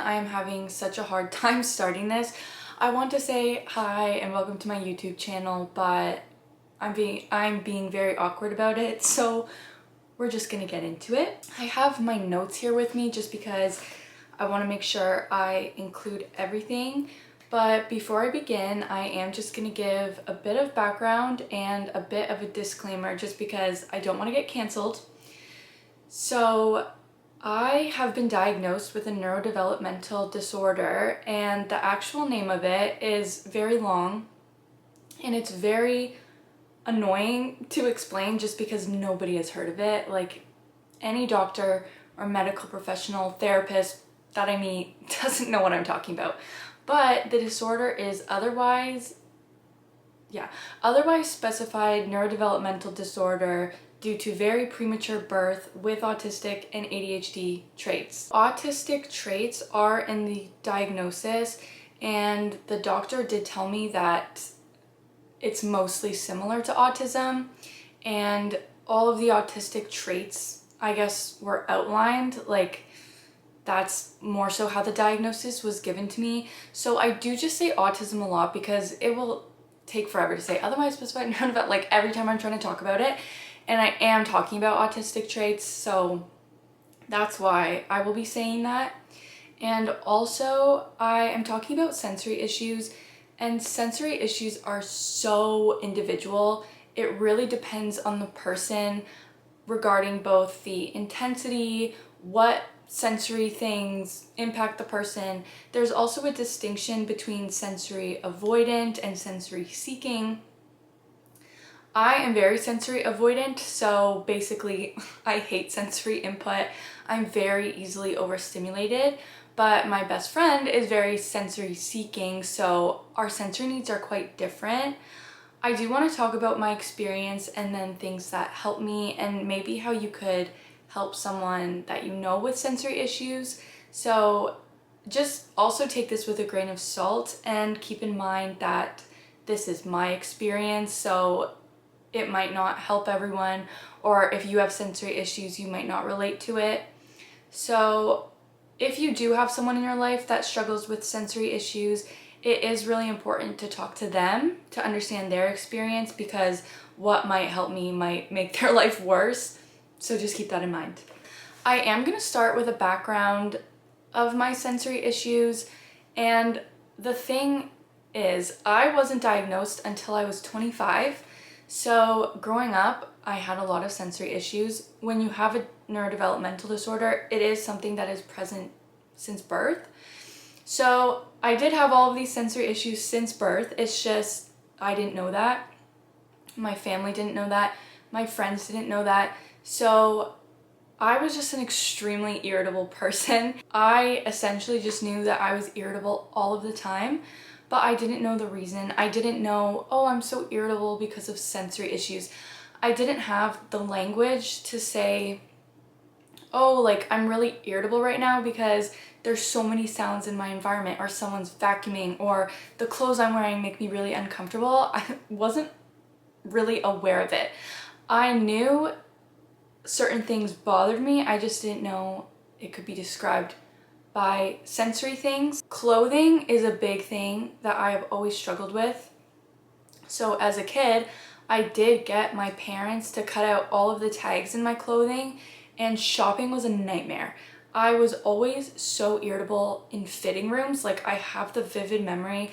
I am having such a hard time starting this. I want to say hi and welcome to my YouTube channel, but I'm being very awkward about it, so we're just gonna get into it. I have my notes here with me just because I want to make sure I include everything. But before I begin, I am just gonna give a bit of background and a bit of a disclaimer just because I don't want to get canceled. So I have been diagnosed with a neurodevelopmental disorder, and the actual name of it is very long and it's very annoying to explain just because nobody has heard of it. Like, any doctor or medical professional, therapist that I meet doesn't know what I'm talking about. But the disorder is otherwise specified neurodevelopmental disorder due to very premature birth with autistic and ADHD traits. Autistic traits are in the diagnosis, and the doctor did tell me that it's mostly similar to autism, and all of the autistic traits, I guess, were outlined. Like, that's more so how the diagnosis was given to me. So I do just say autism a lot because it will take forever to say otherwise specified neurodevelopmental, like every time I'm trying to talk about it. And I am talking about autistic traits, so that's why I will be saying that. And also, I am talking about sensory issues, and sensory issues are so individual. It really depends on the person regarding both the intensity, what sensory things impact the person. There's also a distinction between sensory avoidant and sensory seeking. I am very sensory avoidant, so basically I hate sensory input. I'm very easily overstimulated, but my best friend is very sensory seeking, so our sensory needs are quite different. I do want to talk about my experience and then things that help me and maybe how you could help someone that you know with sensory issues. So just also take this with a grain of salt and keep in mind that this is my experience, so it might not help everyone, or if you have sensory issues, you might not relate to it. So if you do have someone in your life that struggles with sensory issues, it is really important to talk to them to understand their experience, because what might help me might make their life worse. So just keep that in mind. I am going to start with a background of my sensory issues, and the thing is, I wasn't diagnosed until I was 25. So growing up, I had a lot of sensory issues. When you have a neurodevelopmental disorder, it is something that is present since birth. So I did have all of these sensory issues since birth. It's just I didn't know that. My family didn't know that. My friends didn't know that. So I was just an extremely irritable person. I essentially just knew that I was irritable all of the time, but I didn't know the reason. I didn't know, oh, I'm so irritable because of sensory issues. I didn't have the language to say, oh, like, I'm really irritable right now because there's so many sounds in my environment, or someone's vacuuming, or the clothes I'm wearing make me really uncomfortable. I wasn't really aware of it. I knew certain things bothered me, I just didn't know it could be described by sensory things. Clothing is a big thing that I have always struggled with. So as a kid, I did get my parents to cut out all of the tags in my clothing, and shopping was a nightmare. I was always so irritable in fitting rooms. Like, I have the vivid memory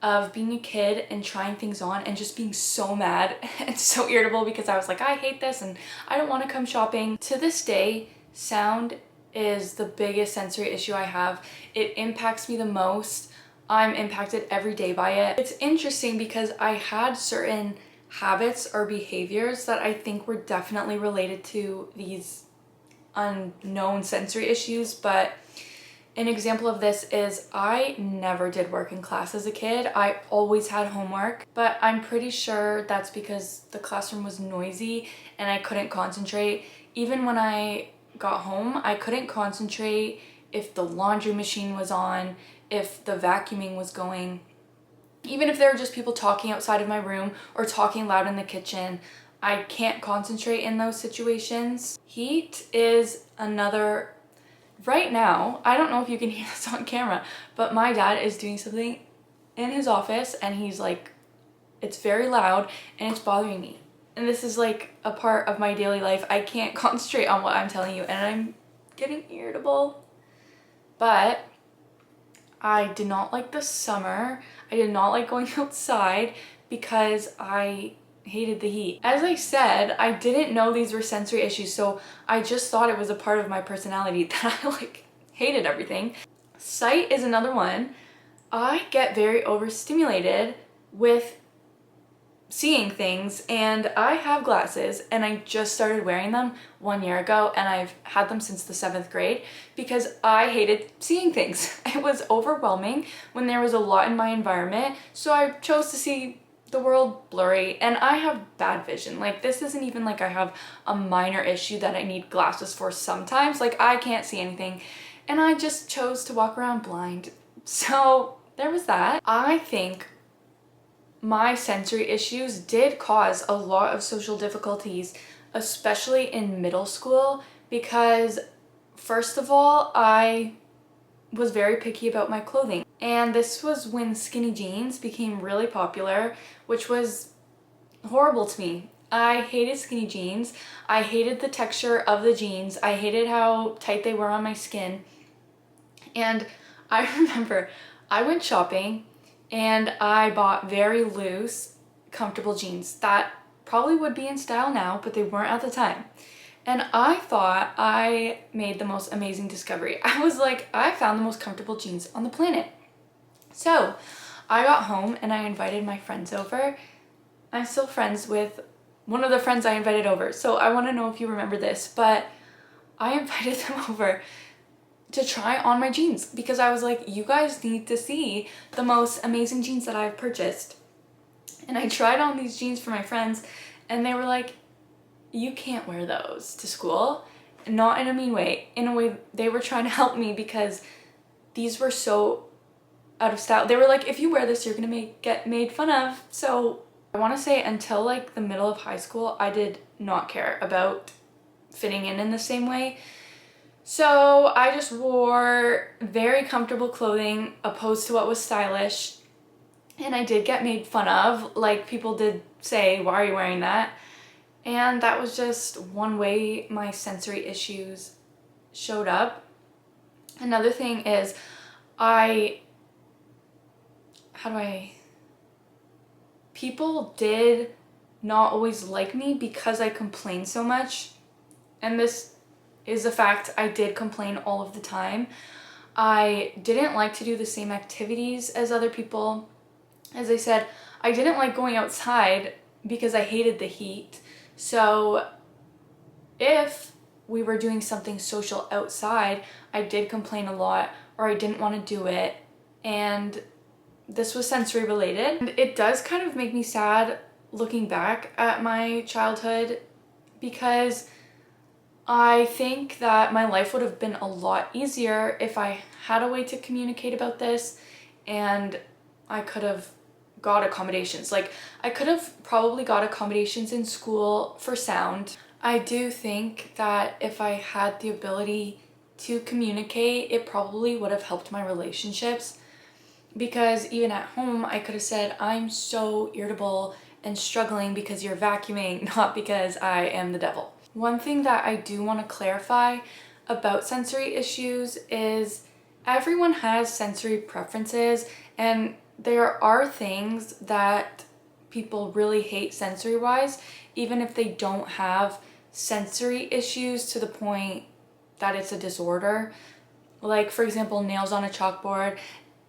of being a kid and trying things on and just being so mad and so irritable because I was like, I hate this and I don't want to come shopping. To this day, sound is the biggest sensory issue I have. It impacts me the most. I'm impacted every day by it. It's interesting because I had certain habits or behaviors that I think were definitely related to these unknown sensory issues, but an example of this is I never did work in class as a kid. I always had homework, but I'm pretty sure that's because the classroom was noisy and I couldn't concentrate. Even when I got home, I couldn't concentrate if the laundry machine was on, if the vacuuming was going. Even if there were just people talking outside of my room or talking loud in the kitchen, I can't concentrate in those situations. Heat is another right now, I don't know if you can hear this on camera, but my dad is doing something in his office and he's like, it's very loud and it's bothering me. And this is like a part of my daily life. I can't concentrate on what I'm telling you and I'm getting irritable. But I did not like the summer. I did not like going outside because I hated the heat. As I said, I didn't know these were sensory issues, so I just thought it was a part of my personality that I like hated everything. Sight is another one. I get very overstimulated with seeing things, and I have glasses and I just started wearing them 1 year ago and I've had them since the 7th grade because I hated seeing things. It was overwhelming when there was a lot in my environment, so I chose to see the world blurry, and I have bad vision. Like, this isn't even like I have a minor issue that I need glasses for sometimes. Like, I can't see anything and I just chose to walk around blind. So there was that. I think my sensory issues did cause a lot of social difficulties, especially in middle school, because first of all, I was very picky about my clothing. And this was when skinny jeans became really popular, which was horrible to me. I hated skinny jeans. I hated the texture of the jeans. I hated how tight they were on my skin. And I remember I went shopping and I bought very loose, comfortable jeans that probably would be in style now, but they weren't at the time. And I thought I made the most amazing discovery. I was like, I found the most comfortable jeans on the planet. So I got home and I invited my friends over. I'm still friends with one of the friends I invited over, so I want to know if you remember this, but I invited them over to try on my jeans because I was like, you guys need to see the most amazing jeans that I've purchased. And I tried on these jeans for my friends and they were like, you can't wear those to school. Not in a mean way. In a way, they were trying to help me because these were so out of style. They were like, if you wear this, you're gonna get made fun of. So I want to say until like the middle of high school, I did not care about fitting in the same way. So I just wore very comfortable clothing opposed to what was stylish. And I did get made fun of. Like, people did say, why are you wearing that? And that was just one way my sensory issues showed up. Another thing is people did not always like me because I complained so much. And this is a fact. I did complain all of the time. I didn't like to do the same activities as other people. As I said, I didn't like going outside because I hated the heat. So if we were doing something social outside, I did complain a lot or I didn't want to do it. And this was sensory related. And it does kind of make me sad looking back at my childhood because I think that my life would have been a lot easier if I had a way to communicate about this and I could have got accommodations. Like, I could have probably got accommodations in school for sound. I do think that if I had the ability to communicate, it probably would have helped my relationships, because even at home, I could have said, I'm so irritable and struggling because you're vacuuming, not because I am the devil. One thing that I do want to clarify about sensory issues is everyone has sensory preferences, and there are things that people really hate sensory-wise, even if they don't have sensory issues to the point that it's a disorder. Like, for example, nails on a chalkboard.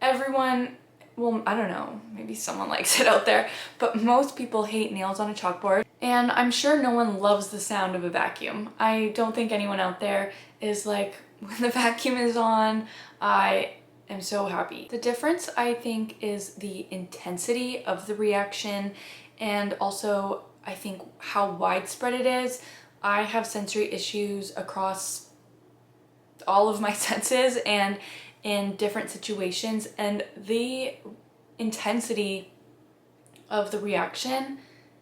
Everyone, well, I don't know, maybe someone likes it out there, but most people hate nails on a chalkboard. And I'm sure no one loves the sound of a vacuum. I don't think anyone out there is like, when the vacuum is on, I am so happy. The difference, I think, is the intensity of the reaction, and also I think how widespread it is. I have sensory issues across all of my senses and in different situations, and the intensity of the reaction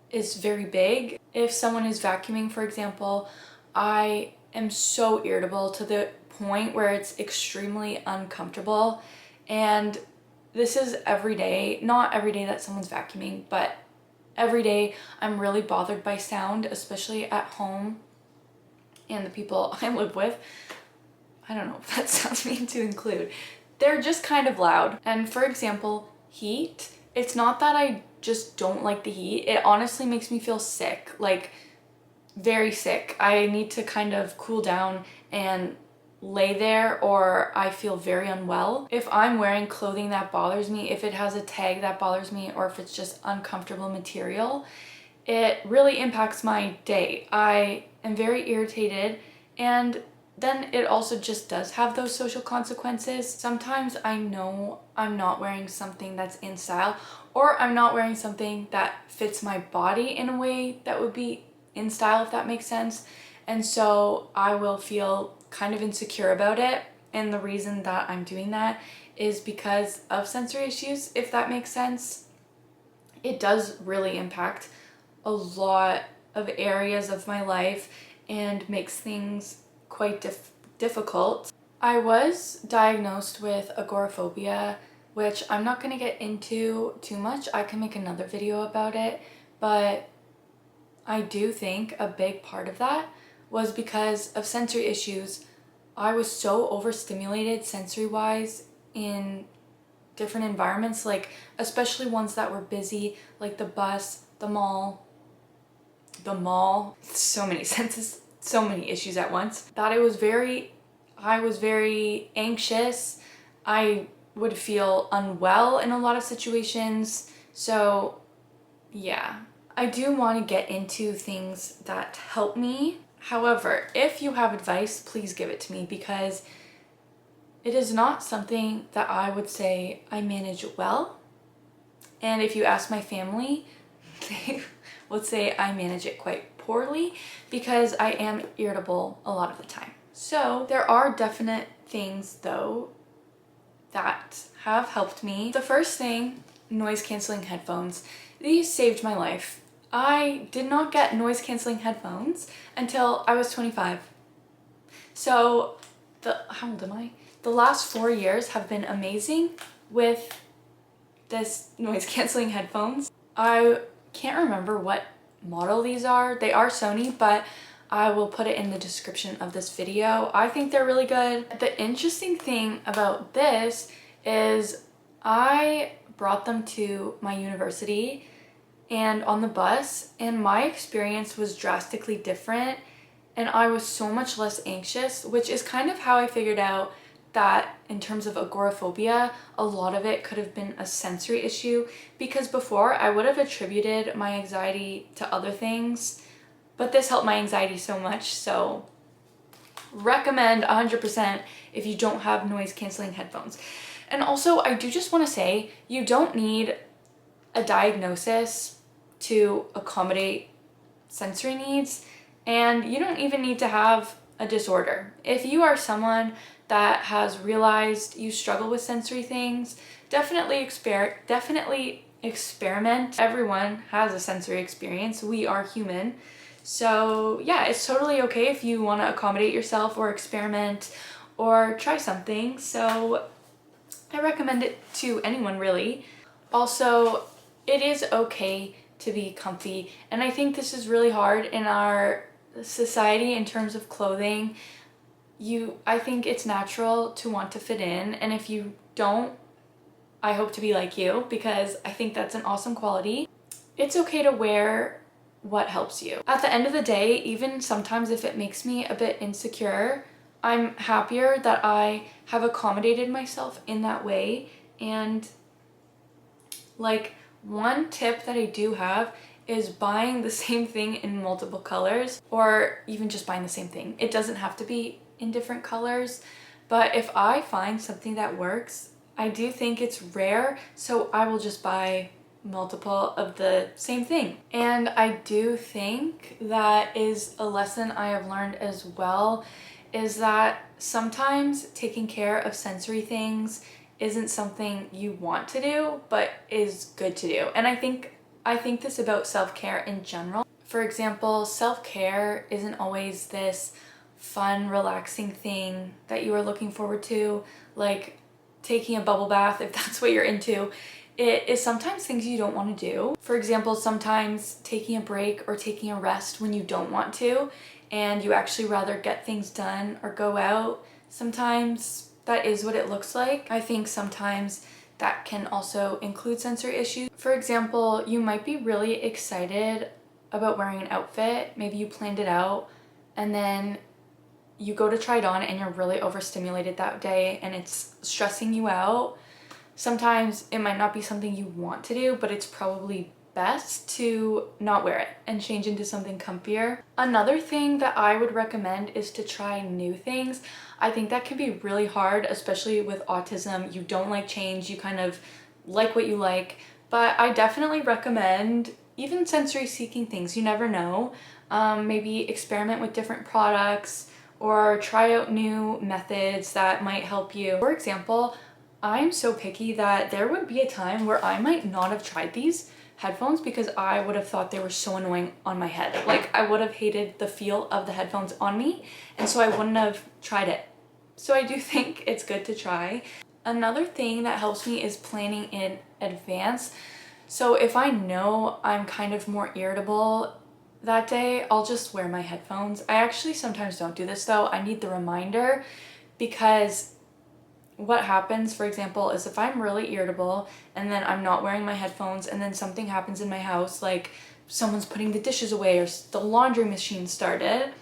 is very big. If someone is vacuuming, for example, I am so irritable to the point where it's extremely uncomfortable. And this is every day, not every day that someone's vacuuming, but every day I'm really bothered by sound, especially at home and the people I live with. I don't know if that sounds mean to include. They're just kind of loud. And for example, heat, it's not that I just don't like the heat. It honestly makes me feel sick, like very sick. I need to kind of cool down and lay there, or I feel very unwell. If I'm wearing clothing that bothers me, if it has a tag that bothers me, or if it's just uncomfortable material, it really impacts my day. I am very irritated, and then it also just does have those social consequences. Sometimes I know I'm not wearing something that's in style, or I'm not wearing something that fits my body in a way that would be in style, if that makes sense. And so I will feel kind of insecure about it. And the reason that I'm doing that is because of sensory issues, if that makes sense. It does really impact a lot of areas of my life and makes things quite difficult. I was diagnosed with agoraphobia, which I'm not going to get into too much. I can make another video about it, but I do think a big part of that was because of sensory issues. I was so overstimulated sensory-wise in different environments, like especially ones that were busy, like the bus, the mall, so many senses, so many issues at once, that I was very anxious. I would feel unwell in a lot of situations. So yeah, I do want to get into things that help me. However, if you have advice, please give it to me, because it is not something that I would say I manage well. And if you ask my family, they would say I manage it quite poorly, because I am irritable a lot of the time. So there are definite things though that have helped me. The first thing, noise canceling headphones. These saved my life. I did not get noise canceling headphones until I was 25. So how old am I? The last 4 years have been amazing with this noise canceling headphones. I can't remember what model these are. They are Sony, but I will put it in the description of this video. I think they're really good. The interesting thing about this is I brought them to my university and on the bus, and my experience was drastically different, and I was so much less anxious, which is kind of how I figured out that in terms of agoraphobia, a lot of it could have been a sensory issue, because before I would have attributed my anxiety to other things, but this helped my anxiety so much. So recommend 100% if you don't have noise canceling headphones. And also, I do just want to say, you don't need a diagnosis to accommodate sensory needs, and you don't even need to have a disorder. If you are someone that has realized you struggle with sensory things, definitely experiment. Everyone has a sensory experience. We are human. So yeah, it's totally okay if you want to accommodate yourself or experiment or try something. So I recommend it to anyone, really. Also, it is okay to be comfy, and I think this is really hard in our society in terms of clothing. I think it's natural to want to fit in, and if you don't, I hope to be like you, because I think that's an awesome quality. It's okay to wear what helps you. At the end of the day, even sometimes if it makes me a bit insecure, I'm happier that I have accommodated myself in that way. And like, one tip that I do have is buying the same thing in multiple colors, or even just buying the same thing. It doesn't have to be in different colors, but if I find something that works, I do think it's rare, so I will just buy multiple of the same thing. And I do think that is a lesson I have learned as well, is that sometimes taking care of sensory things isn't something you want to do, but is good to do. And I think this about self-care in general. For example, self-care isn't always this fun, relaxing thing that you are looking forward to, like taking a bubble bath if that's what you're into, it is sometimes things you don't want to do. For example, sometimes taking a break or taking a rest when you don't want to and you actually rather get things done or go out, sometimes that is what it looks like. I think sometimes that can also include sensory issues. For example, you might be really excited about wearing an outfit. Maybe you planned it out and then you go to try it on and you're really overstimulated that day and it's stressing you out. Sometimes it might not be something you want to do, but it's probably best to not wear it and change into something comfier. Another thing that I would recommend is to try new things. I think that can be really hard, especially with autism. You don't like change, you kind of like what you like, but I definitely recommend even sensory seeking things. You never know. Maybe experiment with different products or try out new methods that might help you. For example, I'm so picky that there would be a time where I might not have tried these headphones because I would have thought they were so annoying on my head. Like, I would have hated the feel of the headphones on me, and so I wouldn't have tried it. So I do think it's good to try. Another thing that helps me is planning in advance. So if I know I'm kind of more irritable that day, I'll just wear my headphones. I actually sometimes don't do this though. I need the reminder, because what happens, for example, is if I'm really irritable and then I'm not wearing my headphones and then something happens in my house, like someone's putting the dishes away or the laundry machine started,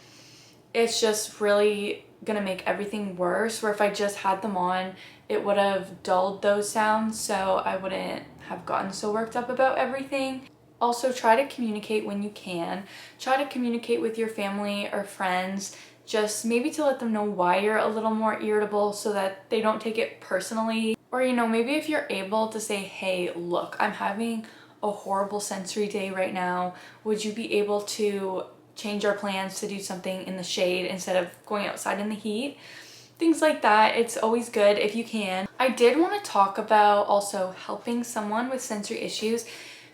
it's just really gonna make everything worse. Where if I just had them on, it would have dulled those sounds, so I wouldn't have gotten so worked up about everything. Also, try to communicate when you can. Try to communicate with your family or friends, just maybe to let them know why you're a little more irritable so that they don't take it personally. Or, you know, maybe if you're able to say, hey, look, I'm having a horrible sensory day right now. Would you be able to change our plans to do something in the shade instead of going outside in the heat? Things like that. It's always good if you can. I did want to talk about also helping someone with sensory issues,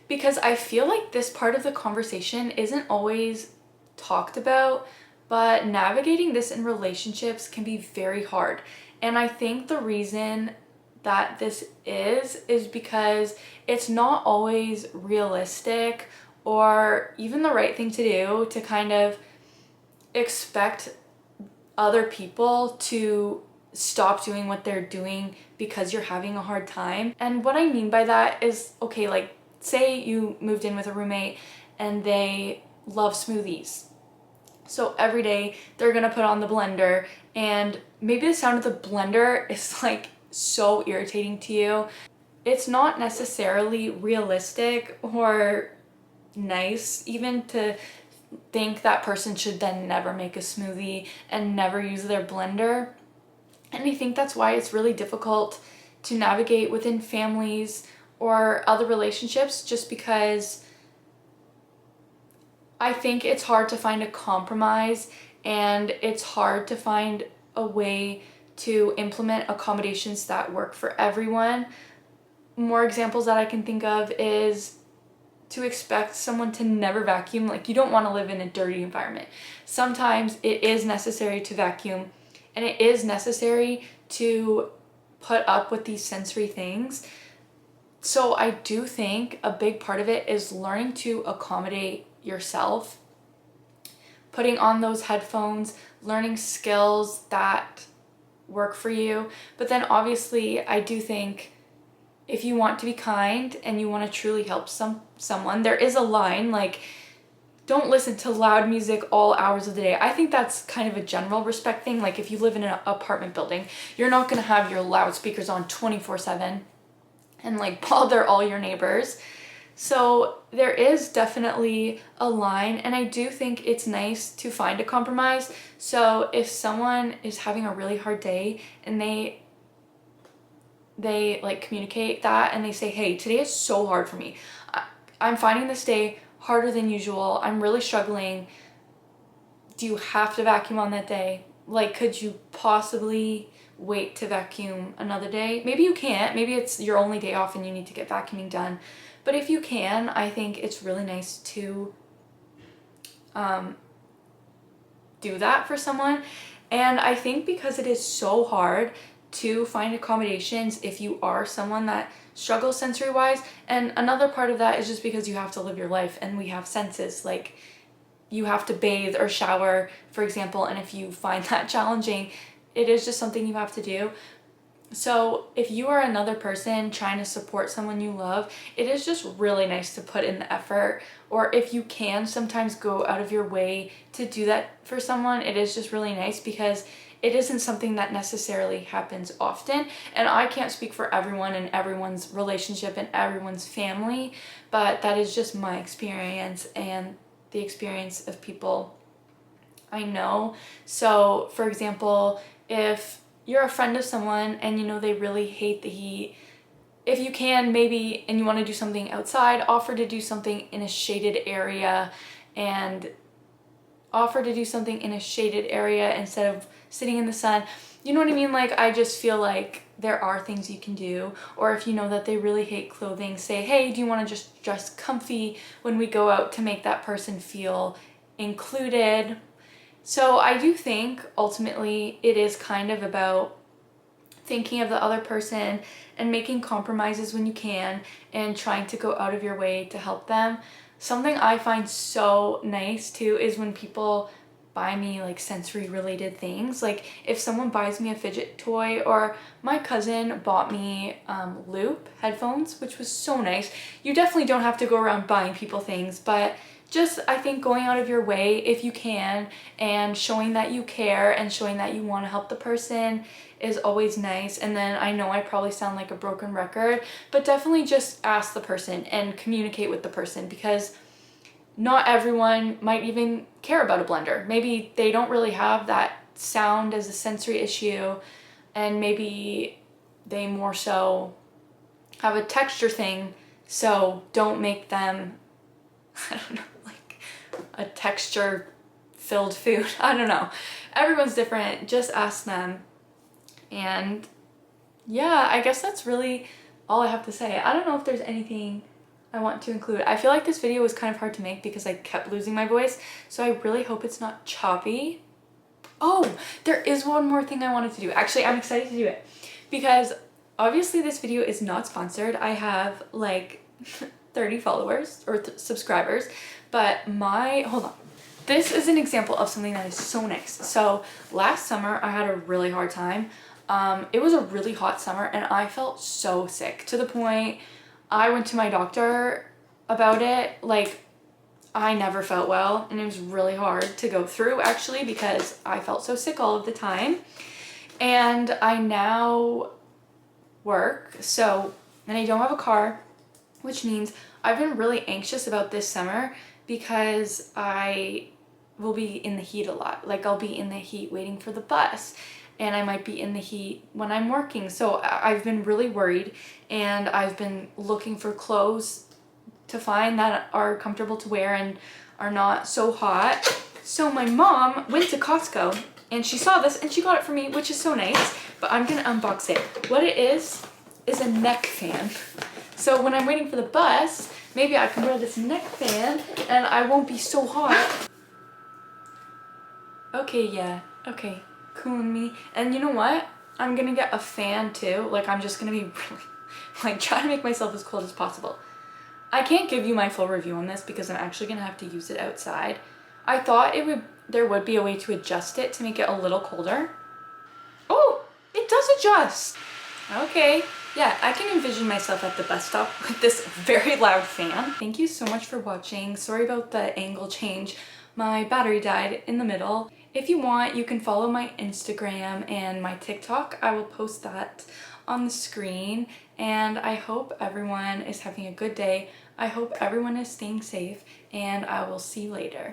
because I feel like this part of the conversation isn't always talked about, but navigating this in relationships can be very hard. And I think the reason that this is because it's not always realistic or even the right thing to do to kind of expect other people to stop doing what they're doing because you're having a hard time. And what I mean by that is, okay, like say you moved in with a roommate and they love smoothies. So every day they're gonna put on the blender, and maybe the sound of the blender is like so irritating to you. It's not necessarily realistic or nice even to think that person should then never make a smoothie and never use their blender. And I think that's why it's really difficult to navigate within families or other relationships, just because I think it's hard to find a compromise and it's hard to find a way to implement accommodations that work for everyone. More examples that I can think of is to expect someone to never vacuum. Like, you don't want to live in a dirty environment. Sometimes it is necessary to vacuum, and it is necessary to put up with these sensory things. So I do think a big part of it is learning to accommodate yourself, putting on those headphones, learning skills that work for you. But then obviously I do think if you want to be kind and you want to truly help someone, there is a line. Like, don't listen to loud music all hours of the day. I think that's kind of a general respect thing. Like, if you live in an apartment building, you're not going to have your loudspeakers on 24/7 and like bother all your neighbors. So there is definitely a line, and I do think it's nice to find a compromise. So if someone is having a really hard day and they like communicate that and they say, hey, today is so hard for me. I'm finding this day harder than usual. I'm really struggling. Do you have to vacuum on that day? Like, could you possibly wait to vacuum another day? Maybe you can't. Maybe it's your only day off and you need to get vacuuming done. But if you can, I think it's really nice to do that for someone. And I think because it is so hard to find accommodations if you are someone that struggles sensory wise, and another part of that is just because you have to live your life and we have senses, like you have to bathe or shower, for example, and if you find that challenging, it is just something you have to do. So if you are another person trying to support someone you love, it is just really nice to put in the effort, or if you can sometimes go out of your way to do that for someone, it is just really nice because it isn't something that necessarily happens often. And I can't speak for everyone and everyone's relationship and everyone's family, but that is just my experience and the experience of people I know. So for example, if you're a friend of someone and you know they really hate the heat, if you can maybe, and you want to do something outside, offer to do something in a shaded area, and offer to do something in a shaded area instead of sitting in the sun. You know what I mean? Like, I just feel like there are things you can do. Or if you know that they really hate clothing, say, hey, do you want to just dress comfy when we go out, to make that person feel included? So I do think ultimately it is kind of about thinking of the other person and making compromises when you can and trying to go out of your way to help them. Something I find so nice too is when people buy me like sensory related things. Like if someone buys me a fidget toy, or my cousin bought me Loop headphones, which was so nice. You definitely don't have to go around buying people things, but just, I think, going out of your way if you can and showing that you care and showing that you want to help the person is always nice. And then I know I probably sound like a broken record, but definitely just ask the person and communicate with the person, because not everyone might even care about a blender. Maybe they don't really have that sound as a sensory issue, and maybe they more so have a texture thing, so don't make them, I don't know, like a texture filled food. I don't know. Everyone's different. Just ask them. And yeah, I guess that's really all I have to say. I don't know if there's anything I want to include. I feel like this video was kind of hard to make because I kept losing my voice, so I really hope it's not choppy. Oh, there is one more thing I wanted to do. Actually, I'm excited to do it because obviously this video is not sponsored. I have like 30 followers or subscribers, but hold on. This is an example of something that is so nice. So last summer I had a really hard time. It was a really hot summer and I felt so sick to the point I went to my doctor about it. Like, I never felt well and it was really hard to go through actually because I felt so sick all of the time. And I now work, and I don't have a car, which means I've been really anxious about this summer because I will be in the heat a lot. Like, I'll be in the heat waiting for the bus, and I might be in the heat when I'm working. So I've been really worried, and I've been looking for clothes to find that are comfortable to wear and are not so hot. So my mom went to Costco and she saw this and she got it for me, which is so nice, but I'm gonna unbox it. What it is a neck fan. So when I'm waiting for the bus, maybe I can wear this neck fan and I won't be so hot. Okay, yeah, okay, cooling me. And you know what? I'm gonna get a fan too. Like, I'm just gonna be really, like, trying to make myself as cold as possible. I can't give you my full review on this because I'm actually gonna have to use it outside. I thought there would be a way to adjust it to make it a little colder. Oh, it does adjust. Okay, yeah, I can envision myself at the bus stop with this very loud fan. Thank you so much for watching. Sorry about the angle change. My battery died in the middle. If you want, you can follow my Instagram and my TikTok. I will post that on the screen, and I hope everyone is having a good day. I hope everyone is staying safe, and I will see you later.